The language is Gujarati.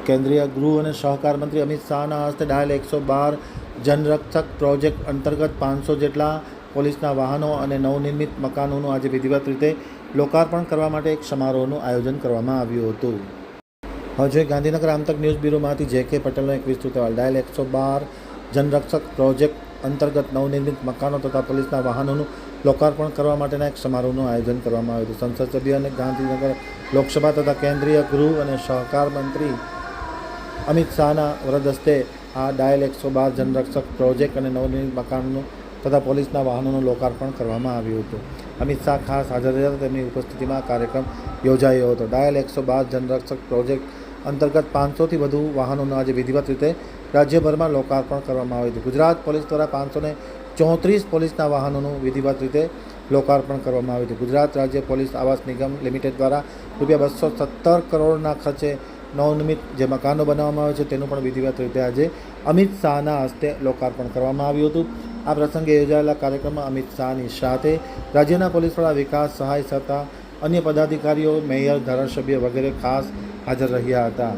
કેન્દ્રીય ગૃહ અને સહકાર મંત્રી અમિત શાહના હસ્તે ડાયલ 112 જનરક્ષક પ્રોજેક્ટ અંતર્ગત 500 જેટલા પોલીસના વાહનો અને નવનિર્મિત મકાનોનું આજે વિધિવત રીતે લોકાર્પણ કરવા માટે એક સમારોહનું આયોજન કરવામાં આવ્યું હતું. હવે ગાંધીનગર આમતક ન્યૂઝ બ્યુરોમાંથી જે કે પટેલનો એક વિસ્તૃત અહેવાલ. ડાયલ 112 જનરક્ષક પ્રોજેક્ટ અંતર્ગત નવનિર્મિત મકાનો તથા પોલીસના વાહનોનું લોકાર્પણ કરવા માટેના એક સમારોહનું આયોજન કરવામાં આવ્યું હતું. સંસદ સભ્ય અને ગાંધીનગર લોકસભા તથા કેન્દ્રીય ગૃહ અને સહકાર મંત્રી અમિત શાહના વરદ હસ્તે આ ડાયલ 112 જનરક્ષક પ્રોજેક્ટ અને નવનિર્મિત મકાનોનું તથા પોલીસના વાહનોનું લોકાર્પણ કરવામાં આવ્યું હતું. અમિત શાહ ખાસ હાજર રહ્યા હતા. તેમની ઉપસ્થિતિમાં કાર્યક્રમ યોજાયો હતો. ડાયલ 112 જનરક્ષક પ્રોજેક્ટ અંતર્ગત 500થી વધુ વાહનોનું આજે વિધિવત રીતે રાજ્યભરમાં લોકાર્પણ કરવામાં આવ્યું હતું. ગુજરાત પોલીસ દ્વારા 534 પોલીસના વાહનોનું વિધિવત રીતે લોકાર્પણ કરવામાં આવ્યું હતું. ગુજરાત રાજ્ય પોલીસ આવાસ નિગમ લિમિટેડ દ્વારા ₹217 કરોડના ખર્ચે નવનિર્મિત જે મકાનો બનાવવામાં આવે છે તેનું પણ વિધિવત રીતે આજે અમિત શાહના હસ્તે લોકાર્પણ કરવામાં આવ્યું હતું. આ પ્રસંગે યોજાયેલા કાર્યક્રમમાં અમિત શાહની સાથે રાજ્યના પોલીસ વડા, વિકાસ સહાય તથા અન્ય પદાધિકારીઓ, મેયર, ધારાસભ્ય વગેરે ખાસ હાજર રહ્યા હતા.